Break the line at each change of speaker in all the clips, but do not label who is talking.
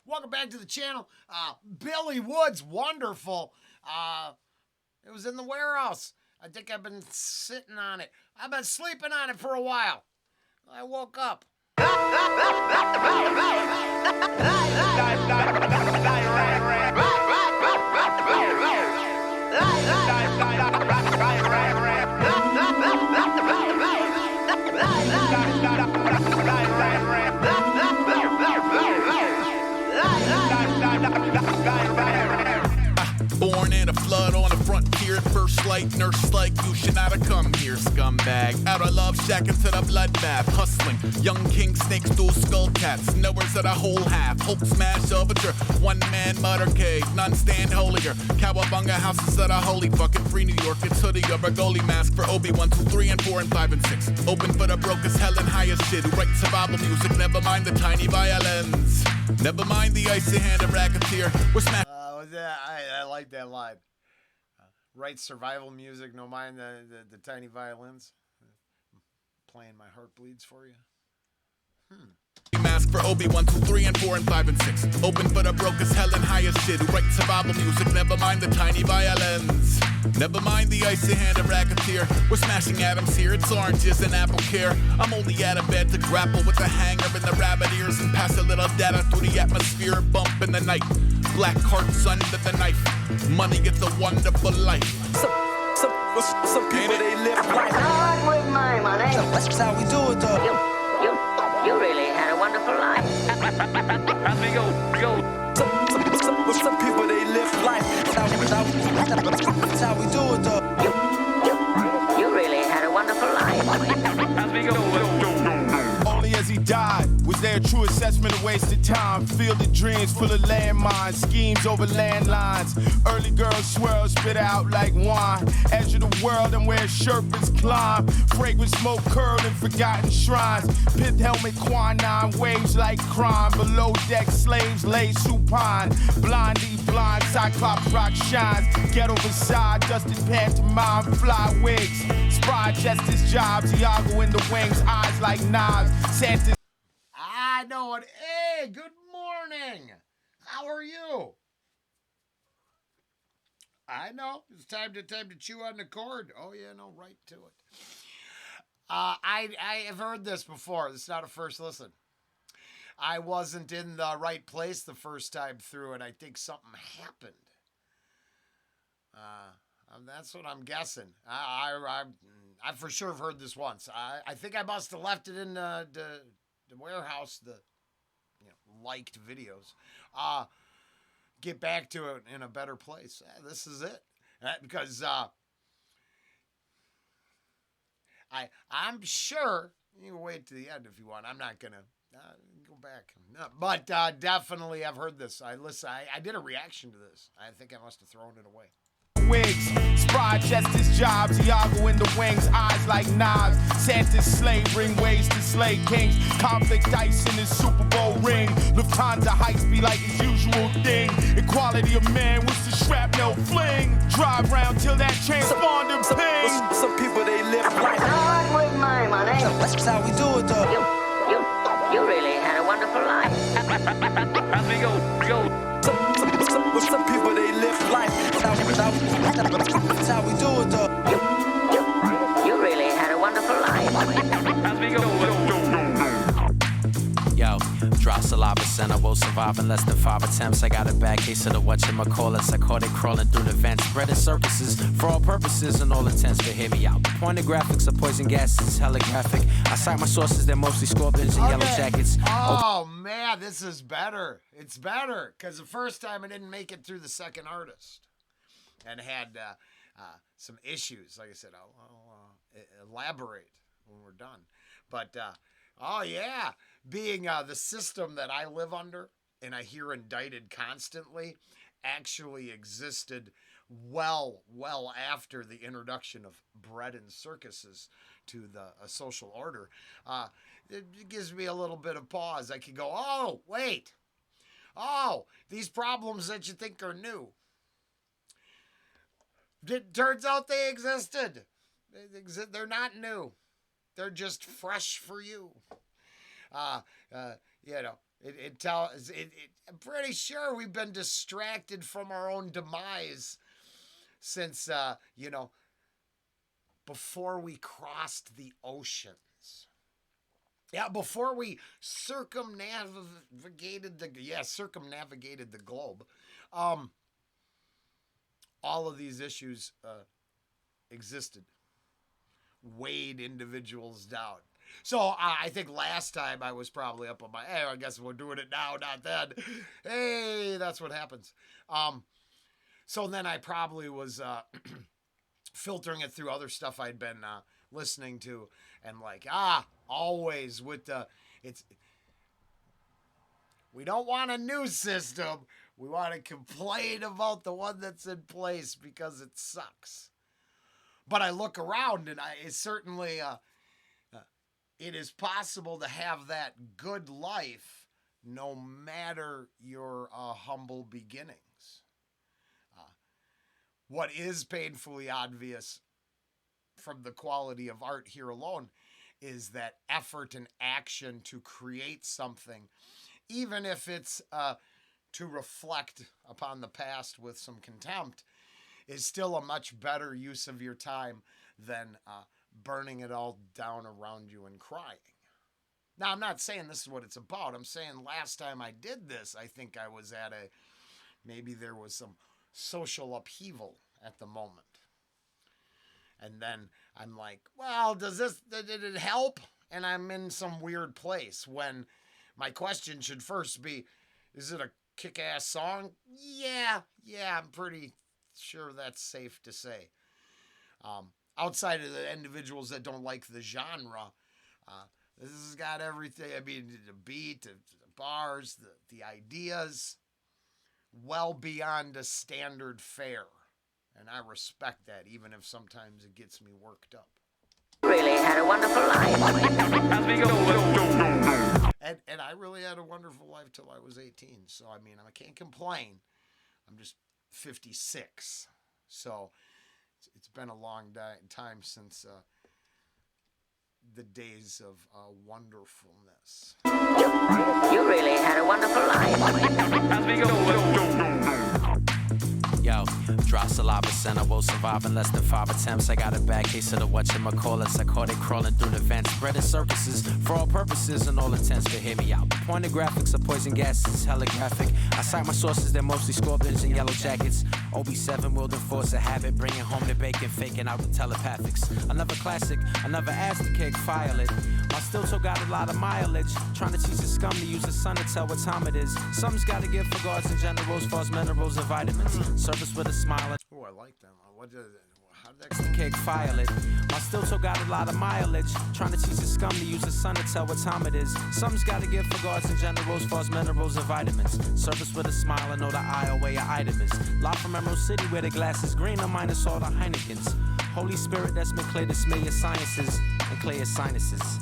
Welcome back to the channel. Billy Woods, wonderful. It was in the warehouse. I think I've been sitting on it. I've been sleeping on it for a while. I woke up.
Born in a flood on the frontier, first light, nurse like you should not have come here, scumbag. Out of love shack into the bloodbath, hustling. Young king snakes, dual skull cats, knowers of the whole half. Hulk smash overture, one man murder cave, none stand holier. Cowabunga houses of the holy, fucking free New York. It's hoodie of a goalie mask for Obi 1, 2, 3, and 4, and 5, and 6. Open for the broke as hell and high as shit. Who write survival music, never mind the tiny violins. Never mind the icy hand of racketeer. We're smashing.
I like that line. Write survival music, no mind the tiny violins. Playing My Heart Bleeds for you.
Mask for Obi 1, 2, 3, and 4, and 5, and 6. Open for the broke as hell and high as shit. Who write survival music, never mind the tiny violins. Never mind the icy hand of racketeer. We're smashing atoms here, it's oranges and apple care. I'm only out of bed to grapple with the hanger in the rabbit ears and pass a little data through the atmosphere, bump in the night. Black hearts under the knife. Money gets a wonderful life.
Some people, they live life hard with my money. That's how we do it, though. You really had a wonderful life. As we go. Some people, they live life. That's how we do it, though. You really had a wonderful life. As we go.
Only as he died was there a true assessment of wasted time. Fielded dreams full of landmines, schemes over landlines. Early girls swirl, spit out like wine. Edge of the world, I'm where Sherpas climb. Fragrant smoke curled in forgotten shrines. Pith helmet, quinine, waves like crime. Below deck slaves lay supine. Blondie blind, cyclops rock shines. Ghetto beside, dusted pantomime, fly wigs. Spry justice jobs, Iago in the wings, eyes like knives. Santa's.
I know it. Hey, good morning. How are you? I know. It's time to chew on the cord. Oh, yeah, no, right to it. I have heard this before. This is not a first listen. I wasn't in the right place the first time through, and I think something happened. That's what I'm guessing. I for sure have heard this once. I think I must have left it in the warehouse, the liked videos. Get back to it in a better place. This is it. Because I'm sure, you can wait to the end if you want. I'm not going to go back. No, but definitely I've heard this. I did a reaction to this. I think I must have thrown it away.
Wigs, spry justice jobs, Iago in the wings, eyes like knives. Santa's slave ring ways to slay kings. Conflict dice in his Super Bowl ring. Lufthansa heights be like his usual thing. Equality of man, what's the shrapnel fling? Drive round till that transponder ping.
Some people, they live life hard with my money. That's how we do it, though. You really had a wonderful life. As we go. Some people, they live life. That's how we do it, though. You really had a wonderful life. As we go.
Yo, drop saliva center, will survive in less than 5 attempts. I got a bad case of the whatchamacallits. I caught it crawling through the vents, spreading circuses for all purposes and all intents. But hear me out. The point of graphics of poison gas is hella graphic. I cite my sources, they're mostly scorpions and yellow jackets.
Oh man, this is better. It's better because the first time I didn't make it through the second artist and had some issues. Like I said, I'll elaborate when we're done. But oh yeah, being the system that I live under and I hear indicted constantly actually existed well after the introduction of bread and circuses to the social order. It gives me a little bit of pause. I can go, oh, wait. Oh, these problems that you think are new. It turns out they existed. They're not new. They're just fresh for you. It tells it. I'm pretty sure we've been distracted from our own demise since before we crossed the oceans. Yeah, before we circumnavigated the globe. All of these issues existed, weighed individuals down. So I think last time I was probably up on my, hey, I guess we're doing it now, not then. Hey, that's what happens. So then I probably was filtering it through other stuff I'd been listening to, and always with we don't want a new system. We want to complain about the one that's in place because it sucks. But I look around, and it's certainly it is possible to have that good life no matter your humble beginnings. What is painfully obvious from the quality of art here alone is that effort and action to create something, even if it's to reflect upon the past with some contempt, is still a much better use of your time than burning it all down around you and crying. Now, I'm not saying this is what it's about. I'm saying last time I did this, I think I was at maybe there was some social upheaval at the moment. And then I'm like, well, did it help? And I'm in some weird place when my question should first be, is it a kick-ass song? Yeah, I'm pretty sure that's safe to say. Outside of the individuals that don't like the genre, this has got everything. I mean, the beat, the bars, the ideas, well beyond a standard fare. And I respect that, even if sometimes it gets me worked up.
Really had a wonderful life.
And I really had a wonderful life till I was 18. So, I mean, I can't complain. I'm just 56. So, it's been a long time since the days of wonderfulness.
You really had a wonderful life.
Yo, dry saliva center will survive in less than 5 attempts. I got a bad case of the whatchamacallit. I caught it crawling through the vents, spreading circuses for all purposes and all intents. But hear me out. Pointed graphics of poison gases, hella graphic. I cite my sources, they're mostly scorpions and yellow jackets. OB7 will enforce a habit, bringing home the bacon, faking out the telepathics. Another classic, another ass to kick, firelit. My still toe got a lot of mileage. Trying to teach the scum to use the sun to tell what time it is. Something's gotta give for guards and generals, false minerals and vitamins. Service with a smile.
Oh, I like them. How did that
Kick firelit. My still toe got a lot of mileage. Trying to teach the scum to use the sun to tell what time it is. Something's gotta give for guards and generals, false minerals and vitamins. Service with a smile, I know the aisle where your item is. Live from Emerald City where the glass is green, I minus all the Heinekens. Holy Spirit that's been clear to smear your sciences and clear your sinuses.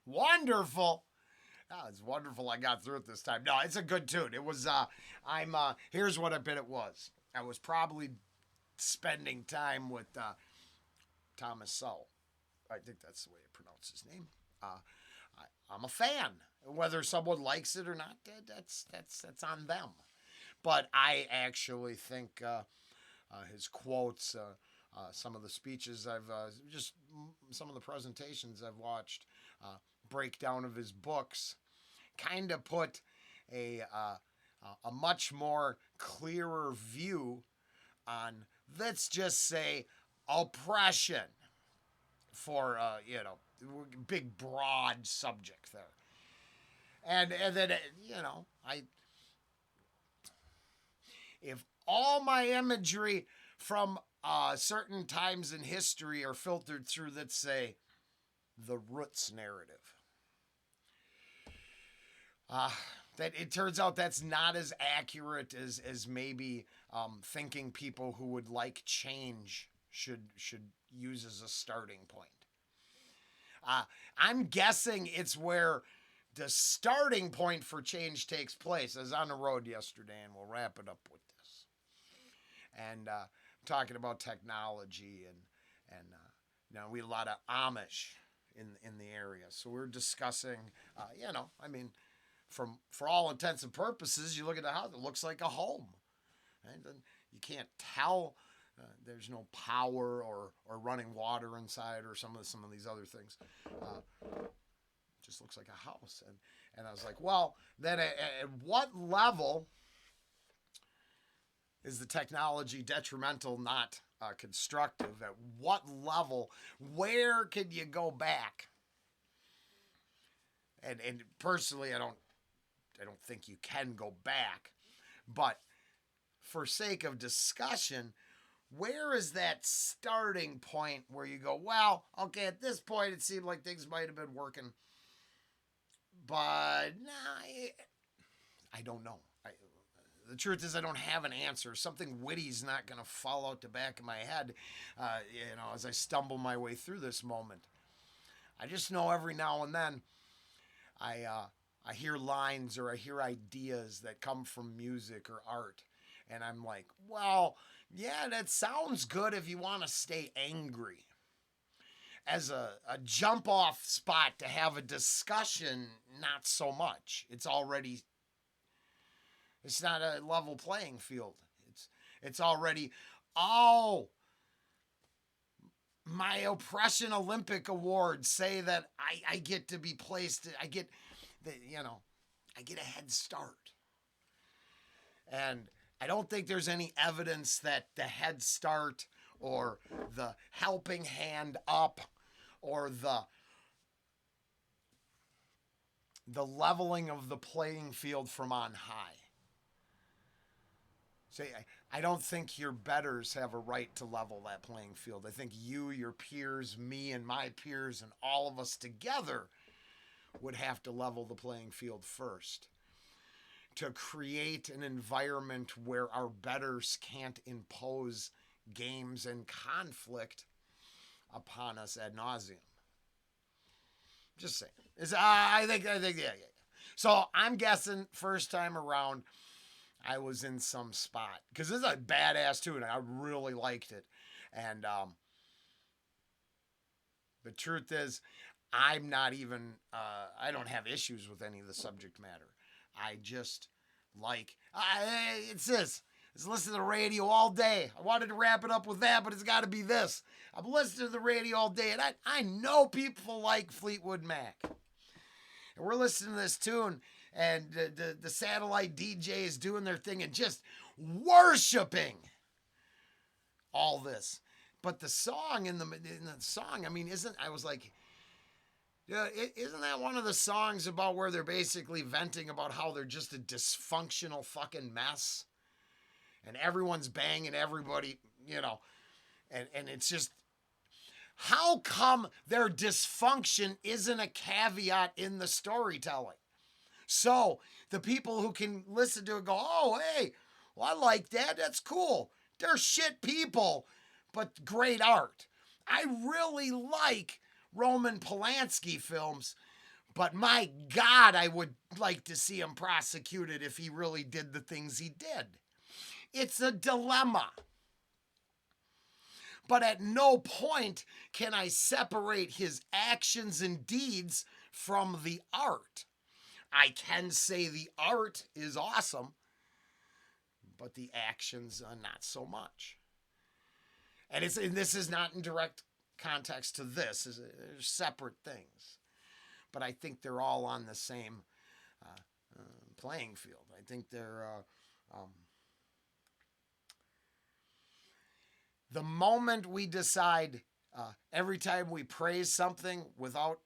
Wonderful. Oh, it's wonderful I got through it this time. No, it's a good tune. It was, here's what I bet it was. I was probably spending time with Thomas Sowell. I think that's the way you pronounce his name. I'm a fan. Whether someone likes it or not, that's on them. But I actually think his quotes, some of the speeches just some of the presentations I've watched, breakdown of his books, kind of put a much more clearer view on, let's just say, oppression for, big, broad subject there. And then, if all my imagery from certain times in history are filtered through, let's say, the Roots narrative, that it turns out that's not as accurate as maybe thinking people who would like change should use as a starting point. I'm guessing it's where the starting point for change takes place. I was on the road yesterday, and we'll wrap it up with this. And talking about technology, and we had a lot of Amish in the area, so we're discussing, for all intents and purposes, you look at the house, it looks like a home. Right? You can't tell. There's no power or running water inside or some of these other things. Just looks like a house. And I was like, well, then at what level is the technology detrimental, not constructive? At what level? Where can you go back? And personally, I don't think you can go back. But for sake of discussion, where is that starting point where you go, well, okay, at this point it seemed like things might have been working, but I don't know. The truth is I don't have an answer. Something witty's not going to fall out the back of my head, as I stumble my way through this moment. I just know every now and then I hear lines or I hear ideas that come from music or art, and I'm like, well, yeah, that sounds good if you want to stay angry. As a jump-off spot to have a discussion, not so much. It's not a level playing field. It's already, my Oppression Olympic Awards say that I get to be placed, I get a head start. And I don't think there's any evidence that the head start or the helping hand up or the leveling of the playing field from on high. See, I don't think your betters have a right to level that playing field. I think you, your peers, me, and my peers, and all of us together would have to level the playing field first, to create an environment where our betters can't impose games and conflict upon us ad nauseum. Just saying. I think, yeah. So I'm guessing first time around, I was in some spot, because this is a badass tune. I really liked it. And the truth is, I'm not even, I don't have issues with any of the subject matter. I just it's this. It's listening to the radio all day. I wanted to wrap it up with that, but it's got to be this. I'm listening to the radio all day, and I know people like Fleetwood Mac. And we're listening to this tune, and the satellite DJ is doing their thing and just worshiping all this. But the song in the song, I mean, I was like, yeah, isn't that one of the songs about where they're basically venting about how they're just a dysfunctional fucking mess? And everyone's banging everybody, and it's just, how come their dysfunction isn't a caveat in the storytelling? So the people who can listen to it go, oh, hey, well, I like that. That's cool. They're shit people, but great art. I really like Roman Polanski films, but my God, I would like to see him prosecuted if he really did the things he did. It's a dilemma. But at no point can I separate his actions and deeds from the art. I can say the art is awesome, but the actions are not so much. And this is not in direct context to this. They're separate things. But I think they're all on the same playing field. I think they're... the moment we decide, every time we praise something without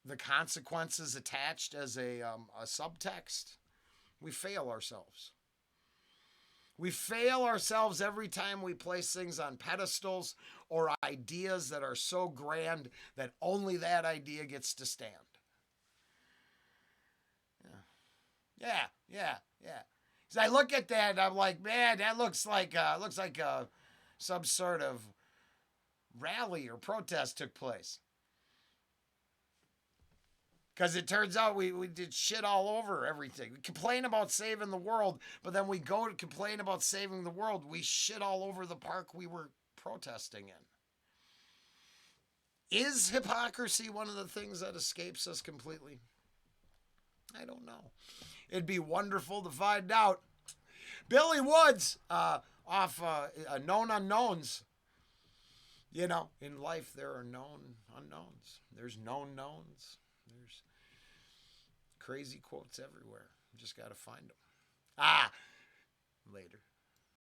the consequences attached as a subtext, we fail ourselves. We fail ourselves every time we place things on pedestals or ideas that are so grand that only that idea gets to stand. Yeah. So I look at that and I'm like, man, that looks like some sort of rally or protest took place. Because it turns out we did shit all over everything. We complain about saving the world, but then we go to complain about saving the world. We shit all over the park we were protesting in. Is hypocrisy one of the things that escapes us completely? I don't know. It'd be wonderful to find out. Billy Woods, off Known Unknowns. You know, in life there are known unknowns. There's known knowns. There's crazy quotes everywhere. You just got to find them. Later.